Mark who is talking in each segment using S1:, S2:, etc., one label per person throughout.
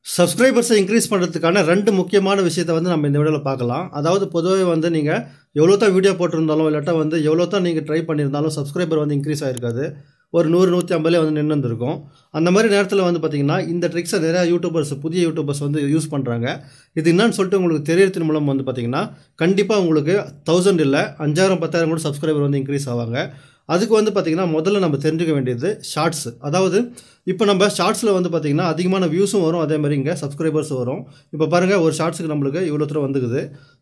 S1: சப்ஸ்கிரைபர்ஸை increase பண்ணுறதுக்கான 2 முக்கியமான விஷயத்தை வந்து நம்ம இந்த வீடியோவில் பார்க்கலாம். அதாவது பொதுவாக வந்து நீங்கள் எவ்வளோ தான் வீடியோ போட்டிருந்தாலும் இல்லாட்டா வந்து எவ்வளோ தான் நீங்கள் ட்ரை பண்ணியிருந்தாலும் சப்ஸ்கிரைபர் வந்து இன்க்ரீஸ் ஆகிருக்காது. ஒரு 100 150 வந்து நின்று இருந்திருக்கும். அந்த மாதிரி நேரத்தில் வந்து பார்த்திங்கன்னா இந்த ட்ரிக்ஸை நிறையா புதிய யூடியூபர்ஸ் வந்து யூஸ் பண்ணுறாங்க. இது என்னன்னு சொல்லிட்டு உங்களுக்கு தெரியறதன் மூலம் வந்து பார்த்திங்கன்னா கண்டிப்பாக உங்களுக்கு 1000 இல்லை 5000 10,000 கூட சப்ஸ்கிரைபர் வந்து இன்க்ரீஸ் ஆவாங்க. அதுக்கு வந்து பார்த்திங்கன்னா முதல்ல நம்ம தெரிஞ்சுக்க வேண்டியது ஷார்ட்ஸ். அதாவது இப்போ நம்ம ஷார்ட்ஸில் வந்து பார்த்திங்கன்னா அதிகமான வியூஸும் வரும், அதே மாதிரி இங்கே சப்ஸ்கிரைபர்ஸும் வரும். இப்போ பாருங்கள், ஒரு ஷார்ட்ஸுக்கு நம்மளுக்கு இவ்வளோ தூரம் வந்துக்குது.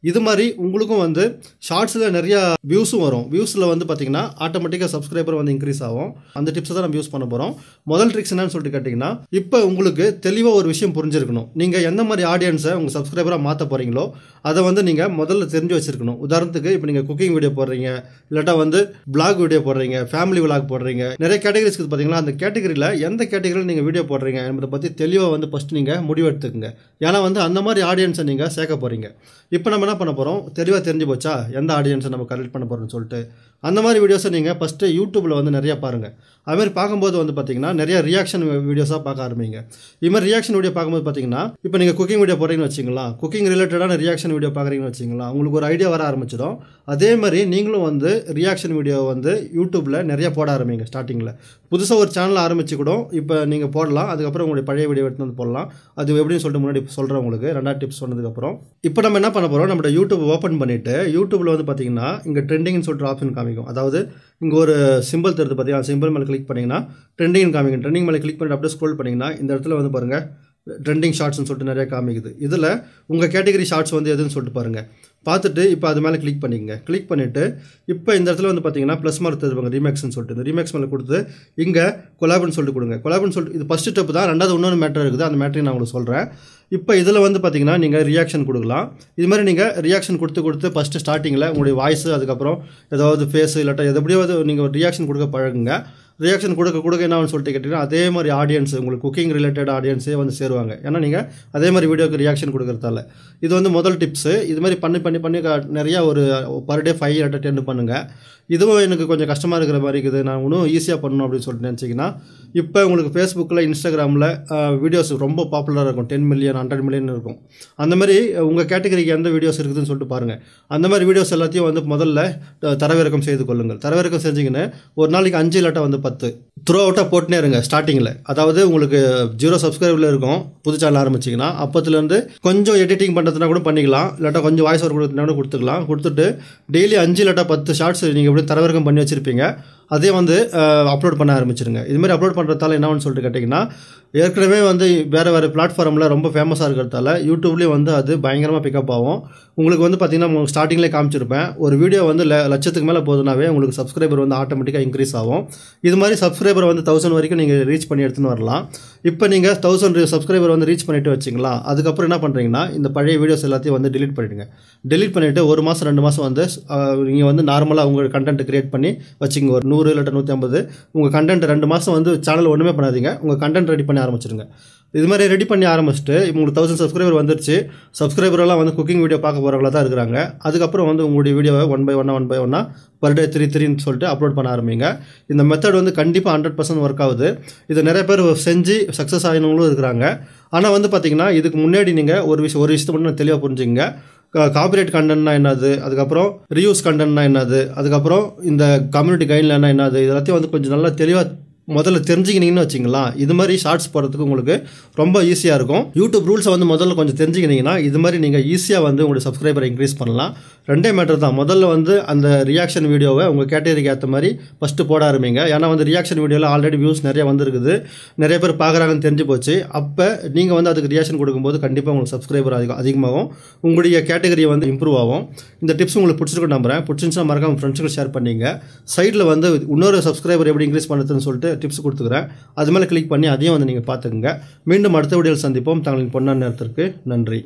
S1: இது மாதிரி உங்களுக்கும் வந்து ஷார்ட்ஸில் நிறையா வியூஸும் வரும். வியூஸில் வந்து பார்த்திங்கன்னா ஆட்டோமேட்டிக்காக சப்ஸ்கிரைபர் வந்து இன்க்ரீஸ் ஆகும். அந்த டிப்ஸை தான் நம்ம யூஸ் பண்ண போகிறோம். முதல் ட்ரிக்ஸ் என்னன்னு சொல்லிட்டு கேட்டிங்கன்னா, இப்போ உங்களுக்கு தெளிவாக ஒரு விஷயம் புரிஞ்சிருக்கணும். நீங்கள் எந்த மாதிரி ஆடியன்ஸை உங்கள் சப்ஸ்கிரைபராக மாற்ற போகிறீங்களோ அதை வந்து நீங்கள் முதல்ல தெரிஞ்சு வச்சுருக்கணும். உதாரணத்துக்கு இப்போ நீங்கள் குக்கிங் வீடியோ போடுறீங்க, இல்லாட்டா வந்து பிளாக் வீடியோ போடுறீங்க, ஃபேமிலி விளாக் போடுறீங்க, நிறைய கேட்டகரிஸ் இருக்குது பார்த்தீங்களா. அந்த கேட்டகரியில் எந்த கேட்டகரியில் நீங்கள் வீடியோ போடுறீங்க என்பதை பற்றி தெளிவாக வந்து ஃபஸ்ட்டு நீங்கள் முடிவெடுத்துக்குங்க. ஏன்னா வந்து அந்த மாதிரி ஆடியன்ஸை நீங்கள் சேர்க்க போகிறீங்க. இப்போ நம்ம என்ன பண்ண போகிறோம், தெளிவாக தெரிஞ்சு போச்சா எந்த ஆடியன்ஸை நம்ம கலெக்ட் பண்ண போகிறோம்னு சொல்லிட்டு. அந்த மாதிரி வீடியோஸை நீங்கள் ஃபஸ்ட்டு யூடியூப்பில் வந்து நிறையா பாருங்கள். அதுமாதிரி பார்க்கும்போது வந்து பார்த்திங்கன்னா நிறைய ரியாக்ஷன் வீடியோஸாக பார்க்க ஆரம்பிங்க. இது மாதிரி ரியாக்ஷன் வீடியோ பார்க்கும்போது பார்த்திங்கன்னா இப்போ நீங்கள் குக்கிங் வீடியோ போடுறீங்கன்னு வச்சிங்களா, குக்கிங் ரிலேட்டடான ரியாக்ஷன் வீடியோ பார்க்குறீங்கன்னு வச்சிங்களா, உங்களுக்கு ஒரு ஐடியா வர ஆரம்பிச்சிடும். அதே மாதிரி நீங்களும் வந்து ரியாக்ஷன் வீடியோ வந்து யூடியூப்பில் நிறைய போட ஆரம்பிங்க. ஸ்டார்டிங்கில் புதுசாக ஒரு சேனல் ஆரம்பிச்சு கூட இப்போ நீங்கள் போடலாம். அதுக்கப்புறம் உங்களுடைய பழைய வீடியோ எடுத்து வந்து போடலாம். அது எப்படின்னு சொல்லிட்டு முன்னாடி சொல்கிறேன் உங்களுக்கு. 2 டிப்ஸ் சொன்னதுக்கப்புறம் இப்போ நம்ம என்ன பண்ண போகிறோம், நம்மளோட யூடியூப் ஓப்பன் பண்ணிவிட்டு யூடியூப்பில் வந்து பார்த்திங்கன்னா இங்கே ட்ரெண்டிங்னு சொல்லிட்டு ஆப்ஷன் காமிக்கும். அதாவது இங்கே ஒரு சிம்பிள் தருது பார்த்தீங்கன்னா, சிம்பிள் மேலே கிளிக் பண்ணிங்கன்னா ட்ரெண்டிங் காமிக்கும். ட்ரெண்டிங் மேலே கிளிக் பண்ணிட்டு அப்படியே ஸ்க்ரோல் பண்ணிங்கன்னா இந்த இடத்துல வந்து பாருங்கள் ட்ரெண்டிங் ஷார்ட்ஸ்னு சொல்லிட்டு நிறைய காமிக்குது. இதில் உங்கள் கேட்டகரி ஷார்ட்ஸ் வந்து எதுன்னு சொல்லிட்டு பாருங்கள். பார்த்துட்டு இப்போ அது மேலே கிளிக் பண்ணிக்கங்க. கிளிக் பண்ணிவிட்டு இப்போ இந்த இடத்துல வந்து பார்த்தீங்கன்னா ப்ளஸ் மார்க் தருவாங்க, ரீமேக்ஸ்னு சொல்லிட்டு. இந்த ரீமேக்ஸ் மேலே கொடுத்து இங்கே கொலாப்னு சொல்லிட்டு கொடுங்க. கொலாப்னு சொல்லிட்டு இது ஃபஸ்ட்டு ஸ்டெப் தான். ரெண்டாவது இன்னொரு மேட்டர் இருக்குது, அந்த மேட்டரையும் நான் உங்களுக்கு சொல்கிறேன். இப்போ இதில் வந்து பார்த்தீங்கன்னா நீங்கள் ரியாக்ஷன் கொடுக்கலாம். இது மாதிரி நீங்கள் ரியாக்ஷன் கொடுத்து ஃபஸ்ட்டு ஸ்டார்டிங்கில் உங்களுடைய வாய்ஸு, அதுக்கப்புறம் ஏதாவது ஃபேஸு இல்லாட்டா எப்படியாவது நீங்கள் ரியாக்ஷன் கொடுக்க பழகுங்க. ரியாக்ஷன் கொடுக்க என்ன சொல்லிட்டு கேட்டிங்கன்னா அதே மாதிரி ஆடியன்ஸ் உங்களுக்கு குக்கிங் ரிலேட்டட் ஆடியன்ஸே வந்து சேருவாங்க. ஏன்னா நீங்கள் அதே மாதிரி வீடியோக்கு ரியாக்ஷன் கொடுக்குறதால. இது வந்து முதல் டிப்ஸு. இது மாதிரி பண்ணி நிறையா ஒரு பர் டே 5 இல்லாட்டா 10 பண்ணுங்கள். இதுவும் எனக்கு கொஞ்சம் கஷ்டமாக இருக்கிற மாதிரி இருக்குது, நான் இன்னும் ஈஸியாக பண்ணணும் அப்படின்னு சொல்லிட்டு நினச்சிங்கன்னா இப்போ உங்களுக்கு ஃபேஸ்புக்கில் இன்ஸ்டாகிராமில் வீடியோஸ் ரொம்ப பாப்புலராக இருக்கும். 10 மில்லியன் 100 மில்லியன் இருக்கும். அந்த மாதிரி உங்கள் கேட்டகரிக்கு எந்த வீடியோஸ் இருக்குதுன்னு சொல்லிட்டு பாருங்கள். அந்த மாதிரி வீடியோஸ் எல்லாத்தையும் வந்து முதல்ல தரவிறக்கம் செய்து கொள்ளுங்கள். தரவிறக்கம் செஞ்சிங்கன்னு ஒரு நாளைக்கு 5 இல்லாட்டா வந்து 10 த்ரூ அவுட்டாக போட்டுனே இருங்க. ஸ்டார்டிங்கில் அதாவது உங்களுக்கு 0 சப்ஸ்கிரைபில் இருக்கும், புது சேனல் ஆரம்பிச்சிங்கன்னா அப்போத்துலேருந்து கொஞ்சம் எடிட்டிங் பண்ணுறதுனா கூட பண்ணிக்கலாம், இல்லாட்டா கொஞ்சம் வாய்ஸ் ஓவர் கொடுத்தா கூட கொடுத்துக்கலாம். கொடுத்துட்டு டெய்லி 5 இல்லாட்டா 10 ஷார்ட்ஸ் நீங்கள் எப்படி தரவிறக்கம் பண்ணி வச்சுருப்பீங்க அதே வந்து அப்லோட் பண்ண ஆரம்பிச்சிருங்க. இதுமாதிரி அப்லோட் பண்ணுறதால என்னன்னு சொல்லிட்டு கேட்டிங்கன்னா, ஏற்கனவே வந்து வேறு பிளாட்ஃபார்மில் ரொம்ப ஃபேமஸாக இருக்கிறதால யூடியூப்லேயும் வந்து அது பயங்கரமாக பிக்கப் ஆகும். உங்களுக்கு வந்து பார்த்திங்கன்னா ஸ்டார்டிங்லேயே காமிச்சிருப்பேன், ஒரு வீடியோ வந்து லட்சத்துக்கு மேலே போதுனாவே உங்களுக்கு சப்ஸ்கிரைபர் வந்து ஆட்டோமேட்டிக்காக இன்க்ரீஸ் ஆகும். இது மாதிரி சப்ஸ்கிரைபர் வந்து 1000 வரைக்கும் நீங்கள் ரீச் பண்ணி எடுத்துன்னு வரலாம். இப்போ நீங்கள் 1000 சப்ஸ்கிரைபர் வந்து ரீச் பண்ணிவிட்டு வச்சிங்களா, அதுக்கப்புறம் என்ன பண்ணுறீங்கன்னா இந்த பழைய வீடியோஸ் எல்லாத்தையும் வந்து டிலீட் பண்ணிவிடுங்க. டிலீட் பண்ணிவிட்டு 1 மாதம் 2 மாதம் வந்து நீங்கள் வந்து நார்மலாக உங்கள் கண்டென்ட் க்ரியேட் பண்ணி வச்சுங்க. ஒரு 100 இல்லாட்டா 150 உங்கள் கண்டென்ட் 2 மாதம் வந்து சேனல் ஒன்றுமே பண்ணாதீங்க, உங்கள் கண்டென்ட் ரெடி பண்ணி ஆரம்பிச்சிருங்க. இது மாதிரி ரெடி பண்ணி ஆரம்பிச்சுட்டு உங்களுக்கு 1000 சப்ஸ்கிரைபர் வந்துருச்சு. சப்ஸ்கிரைபரெல்லாம் வந்து குக்கிங் வீடியோ பார்க்க போகிறவங்களா தான் இருக்கிறாங்க. அதுக்கப்புறம் வந்து உங்களுடைய வீடியோவை 1 by 1 பர் டே 3 சொல்லிட்டு அப்லோட் பண்ண ஆரம்பிங்க. இந்த மெத்தட் வந்து கண்டிப்பாக 100% ஒர்க் ஆகுது. இதை நிறைய பேர் செஞ்சு சக்ஸஸ் ஆகினவங்களும் இருக்கிறாங்க. ஆனால் வந்து பார்த்திங்கன்னா இதுக்கு முன்னாடி நீங்கள் ஒரு விஷயத்தை மட்டும் தெளிவாக புரிஞ்சுங்க. காப்பிரைட் கண்டென்ட்னா என்னது, அதுக்கப்புறம் ரீயூஸ் கண்டென்ட்னா என்னது, அதுக்கப்புறம் இந்த கம்யூனிட்டி கைட்லைன்னா என்னது, இது எல்லாத்தையும் வந்து கொஞ்சம் நல்லா தெளிவாக முதல்ல தெரிஞ்சுக்கினீங்கன்னு வச்சிங்களா, இது மாதிரி ஷார்ட்ஸ் போடுறதுக்கு உங்களுக்கு ரொம்ப ஈஸியாக இருக்கும். யூடியூப் ரூல்ஸை வந்து முதல்ல கொஞ்சம் தெரிஞ்சுக்கினீங்கன்னா இது மாதிரி நீங்கள் ஈஸியாக வந்து உங்களுடைய சப்ஸ்கிரைபரை இன்க்ரீஸ் பண்ணலாம். 2 மேட்டர் தான். முதல்ல வந்து அந்த ரியாக்ஷன் வீடியோவை உங்கள் கேட்டகரிக்கு ஏற்ற மாதிரி ஃபஸ்ட்டு போட ஆரம்பிங்க. ஏன்னா வந்து ரியாக்ஷன் வீடியோவில் ஆல்ரெடி வியூஸ் நிறைய வந்துருக்குது, நிறைய பேர் பார்க்குறாங்கன்னு தெரிஞ்சு போச்சு. அப்போ நீங்கள் வந்து அதுக்கு ரியாக்ஷன் கொடுக்கும்போது கண்டிப்பாக உங்களுக்கு சப்ஸ்கிரைபர் அதிகமாகும், உங்களுடைய கேட்டகரியை வந்து இம்ப்ரூவ் ஆகும். இந்த டிப்ஸ் உங்களுக்கு பிடிச்சிருக்கும் நம்புறேன். பிடிச்சிருந்துச்சுன்னா மறக்காம உங்கள் ஃப்ரெண்ட்ஸுக்கு ஷேர் பண்ணிங்க. சைடில் வந்து இன்னொரு சப்ஸ்கிரைபர் எப்படி இன்க்ரீஸ் பண்ணுறதுன்னு சொல்லிட்டு டிப்ஸ் கொடுத்துக்கிறேன். அது மேலே கிளிக் பண்ணி அதையும் வந்து நீங்கள் பார்த்துக்குங்க. மீண்டும் அடுத்த வீடியோவில் சந்திப்போம். தங்களின் பொன்னான நேரத்திற்கு நன்றி.